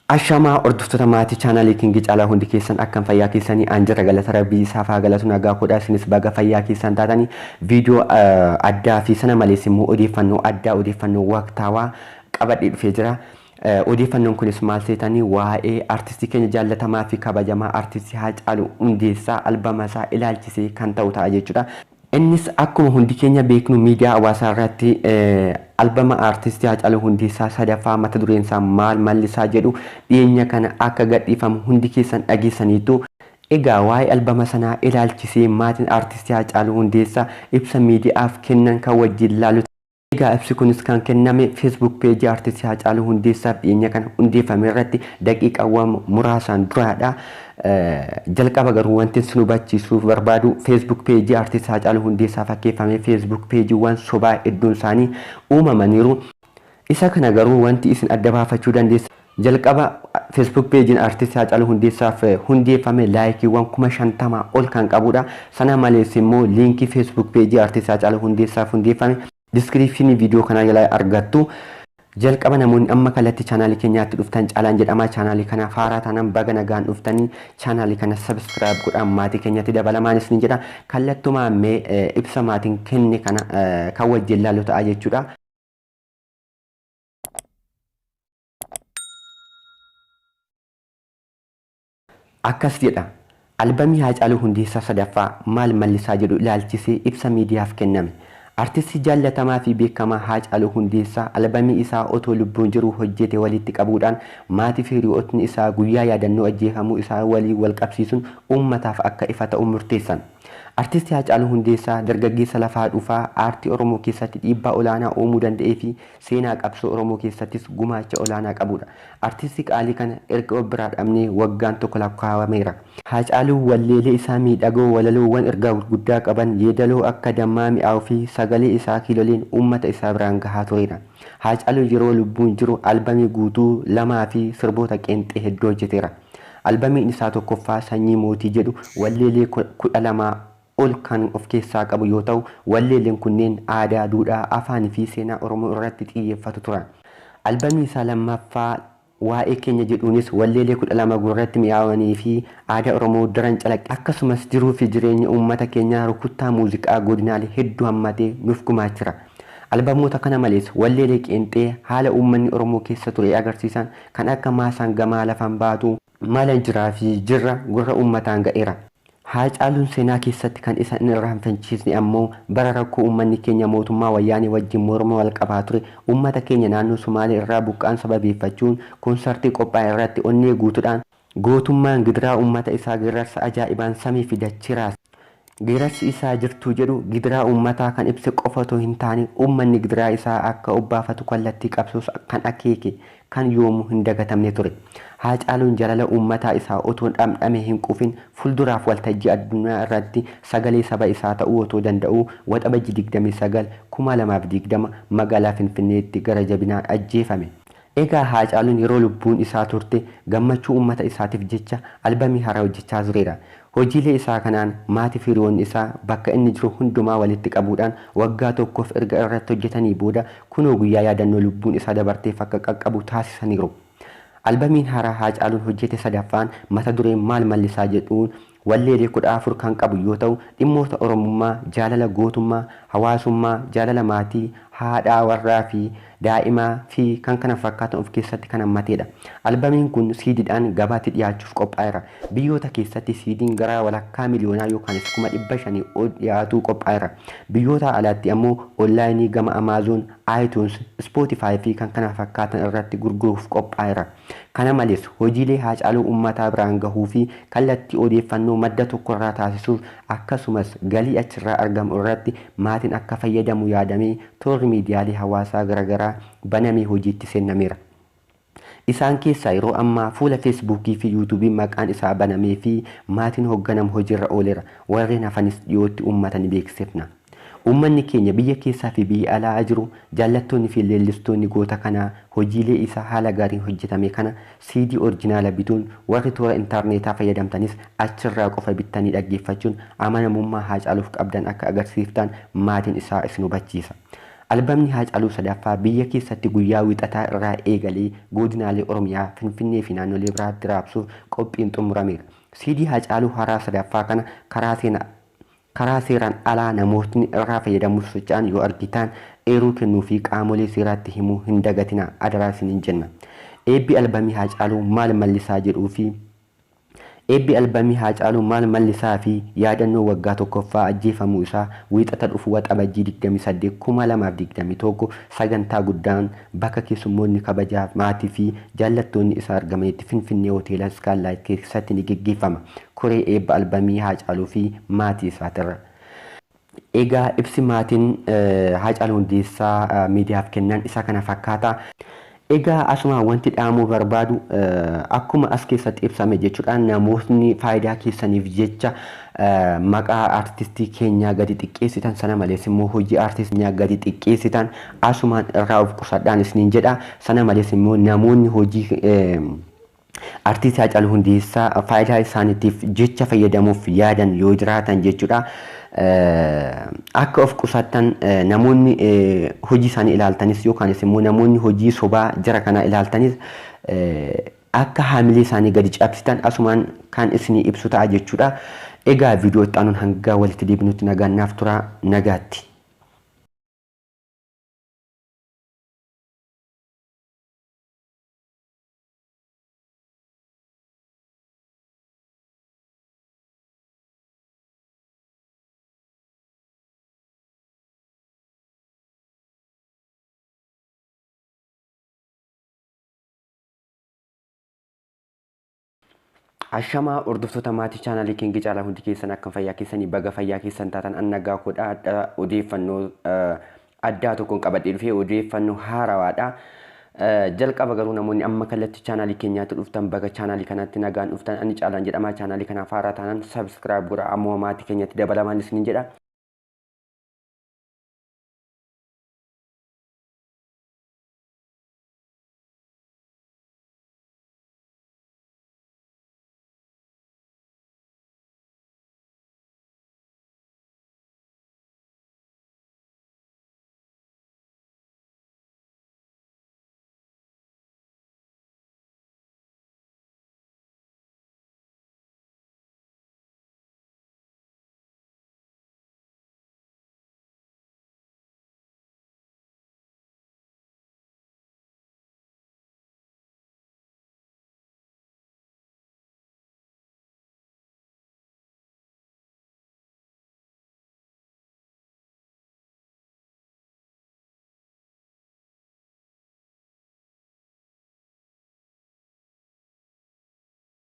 Ashama hordoftoota maatii chaanaalii Kingi Caalaa hundi keessan akkam fayyaa keessanii anjira galata rabbii isaaf haa galatu nagaa kudha isinis baga fayyaa keessan taatanii viidiyoo addaa fi sana malees immoo odeeffannoo addaa odeeffannoo waqtaawaa qabadhee dhufee jira. Odeeffannoon kunis maal seetanii waa'ee artistii keenya jaallatamaa fi kabajamaa artistii Haacaaluu Hundeessaa albama isaa ilaalchisee kan ta'u ta'a jechuudha. Innis akkuma hundi keenya beeknu miidiyaa hawaasaa irratti albama artistii Haacaaluu Hundeessaa sadaffaa mata dureen isaa maal mallisaa jedhu dhiyeenya kana akka gadhiifamu hundi keessan dhageessaniitu. Egaa waa'ee albama sanaa ilaalchisee maatiin artistii Haacaaluu Hundeessaa ibsa miidiyaaf kennan kan wajjin ilaalu. Egaa ibsi kunis kan kenname Facebook page artistii Haacaaluu Hundeessaaf dhiyeenya kana hundeeffame irratti daqiiqaawwan muraasaan duraadha. Jalqaba garuu wanti isin hubachiisuuf barbaadu Facebook page artistii Haacaaluu Hundeessaa fakkeeffame Facebook page wan sobaa hedduun isaanii uumamaniiru. Isa kana garuu wanti isin adda baafachuu dandeessu jalqaba Facebook page artistii Haacaaluu Hundeessaaf hundeeffame laayikiiwwan 50,000 ol kan qabudha. Sana malees immoo liinkii Facebook page artistii Haacaaluu Hundeessaaf hundeeffame description video kana jala argattu. Jalqaba namoonni amma kalatti chaanaalii keenyaatti dhuftan Caalaan jedhama. Chaanaalii kana faaraa taanaan baga nagaan dhuftanii chaanaalii kana subscribe godhaa maatii keenyatti dabalamaanis ni jedha. Kallattumaa mee ibsa maatiin kenne kana kan wajjin ilaallu ta'a jechuudha. Akkas jedha. Albamii Haacaaluu Hundeessaa sadaffaa maal mallisaa jedhu ilaalchisee ibsa miidiyaaf kenname. Artistii jaallatamaa fi beekamaa Haacaaluu Hundeessaa albamii isaa otoo lubbuun jiru hojjete walitti qabuudhaan maatii fi hiriyootni isaa guyyaa yaadannoo ajjeefamuu isaa walii wal qabsiisuun uummataaf akka ifa ta'u murteessan. Artistii Haacaaluu Hundeessaa dargaggeessa lafaa dhufaa aartii Oromoo keessatti dhiibbaa olaanaa uumuu danda'ee fi seenaa qabsoo Oromoo keessattis gumaacha olaanaa qabudha. Artistii qaalii kana erga of biraa dhabnee waggaan tokko lakkaa'ameera. Haacaaluu walleelee isaa miidhagoo walaloowwan ergaa gurguddaa qaban yeedaloo akka dammaa mi'aawu fi sagalee isaa kiiloleen uummata isaa biraan gahaa tureera. Haacaaluu yeroo lubbuun jiru albamii guutuu 2 fi sirboota qeenxee hedduu hojjeteera. Albamiin isaa tokkoffaa Sanyii Mootii jedhu walleelee 12 ol kan of keessaa qabu yoo ta'u walleeleen kunneen aadaa, duudhaa, afaanii fi seenaa Oromoo irratti xiyyeeffatu turan. Albamii isaa lammaffaa waa'ee keenya jedhuunis walleelee 12 gurratti mi'aawanii fi aadaa Oromoo daran calaqqe akkasumas jiruu fi jireenya uummata keenyaa rukuttaa muuziqaa godinaalee hedduu hammatee nuuf gumaachira. Albamoota kana malees walleelee qeenxee haala uummanni Oromoo keessa ture agarsiisan kan akka maasaan gamaa lafan baatu maala jiraa fi jirra gurra uummataan ga'eera. Haacaaluun seenaa keessatti kan isa irraa hanfachiisne ammoo bara rakkoo uummanni keenya mootummaa wayyaanee wajjin morma wal qabaa ture uummata keenya naannoo Sumaalee irraa buqqaan sababeeffachuun koonsartii qophaa'e irratti onnee guutuudhaan gootummaan gidiraa uummata isaa geerarsa ajaa'ibaan samii fi dachee raase. Geerarsi isaa jirtuu jedhu gidiraa uummataa kan ibse qofa otoo hin taane uummanni gidiraa isaa akka obbaafatu kallattii qabsuus kan akeeke kan yoomuu hin dagatamne ture. Haacaaluun jaalala uummataa isaa otoo dhamdhame hin qufin fuulduraaf waltajjii addunyaa irratti sagalee saba isaa ta'uu otoo danda'u waxabajji 29 2020 magaalaa Finfinneetti gara jabinaan ajjeefame. Egaa Haacaaluun yeroo lubbuun isaa turte gammachuu uummata isaatiif jecha albamii haaraa hojjechaa tureera. Hojiilee isaa kanaan maatii fi hiriyoonni isaa bakka inni jiru hundumaa walitti qabuudhaan waggaa tokkoof erga irratti hojjetanii booda kunoo guyyaa yaadannoo lubbuun isaa dabarteef akka qaqqabu taasisaniiru. Albamiin haaraa Haacaaluun hojjete sadaffaan mata dureen maal mallisaa jedhuun walleelee 14 kan qabu yoo ta'u dhimmoota Oromummaa, jaalala gootummaa, hawaasummaa, jaalala maatii, haadhaa warraa fi daa'imaa fi kan kana fakkaatan of keessatti kan hammatedha. Albamiin kun siidiidhaan gabaatti dhiyaachuuf qophaa'eera. Biyyoota keessatti siidiin gara walakkaa miliyoonaa yookaan 500,000 ol dhiyaatu qophaa'eera. Biyyoota alaatti ammoo onlaayinii gama Amazon, iTunes, Spotify fi kan kana fakkaatan irratti gurguruuf qophaa'eera. Kana malees hojiilee Haacaaluu uummataa biraan gahuu fi kallattii odeeffannoo madda tokko irraa taasisuuf akkasumas galii achirraa argamu irratti maatiin akka fayyadamu yaadamee toorri miidiyaalee hawaasaa garaagaraa banamee hojiitti seenameera. Isaan keessaa yeroo ammaa fuula Feesbuukii fi Yuutuubiin maqaan isaa banamee fi maatiin hoogganamu hojiirra ooleera. Warreen hafanis dhiyootti uummata ni beeksifna. Uummanni keenya biyya keessaa fi biyya alaa jiru jaallattoonni fi leellistoonni goota kanaa hojiilee isaa haala gaariin hojjetame kana CD orjinaala bituun warri toora intarneetaa fayyadamtanis achirraa qofa bittanii dhaggeeffachuun amanamummaa Haacaaluuf qabdan akka agarsiiftan maatiin isaa isin hubachiisa. Albamni Haacaaluu sadaffaa biyya keessatti guyyaa wixataa irraa eegalee godinaalee Oromiyaa, Finfinnee fi naannolee biraatti raabsuuf qophiin xumurameera. CD Haacaaluu haaraa sadaffaa kana karaa seeraan alaa namootni irraa fayyadamuuf socho'an yoo argitan eeruu kennuu fi qaamolee seeraatti himuu hin dagatinaa adaraa isiniin jenna. Eebbi albamii Haacaaluu maal mallisaa jedhuu fi eebbi albamii Haacaaluu maal mallisaa fi yaadannoo waggaa tokkoffaa ajjeefamuu isaa wiixata dhufu waxabajjii 28 2021 sagantaa guddaan bakka keessummoonni kabajaaf maatii fi jaallattoonni isaa argamanitti Finfinnee hoteela Skylight keessatti ni gaggeeffama. Koree eebba albamii Haacaaluu fi maatii isaatirra. Egaa ibsi maatiin Haacaaluu Hundeessaa miidiyaaf kennan isa kana fakkaata. Egaa asuma wanti dhaamuu barbaadu akkuma as keessatti ibsame jechuudhaan namootni faayidaa keessaniif jecha maqaa artistii keenyaa gadi xiqqeessitan sana malees immoo hojii artistii keenyaa gadi xiqqeessitan asumaan irraa of qusadhaan isiniin jedha. Sana malees immoo namoonni hojii artistii Haacaaluu Hundeessaa faayidaa isaaniitiif jecha fayyadamuuf yaadan yoo jiraatan jechuudha. Akka of qusattan namoonni hojii isaanii ilaaltanis yookaanis immoo namoonni hojii sobaa jara kana ilaaltanis akka haamilee isaanii gadi cabsitan asumaan kan isinii ibsu ta'a jechuudha. Egaa viidiyoo itti aanuun hanga walitti deebinutti nagaannaaf tura nagaatti. Ashama hordoftoota maatii chaanalii King Caalaa hundi keessan akka fayyaa keessanii baga fayyaa keessan taatan annagaa kodha odeeffannoo addaa tokkoon qabadhee dhufee odeeffannoo haarawaadha. Jalqaba garuu namoonni amma kallattii chaanalii keenyaatti dhuftan baga chaanalii kanatti nagaan dhuftan ani Caalaan jedhama. Chaanalii kanaaf haaraa taanaan subscribe godhaa ammoo maatii keenyatti dabalamaan isiniin jedha.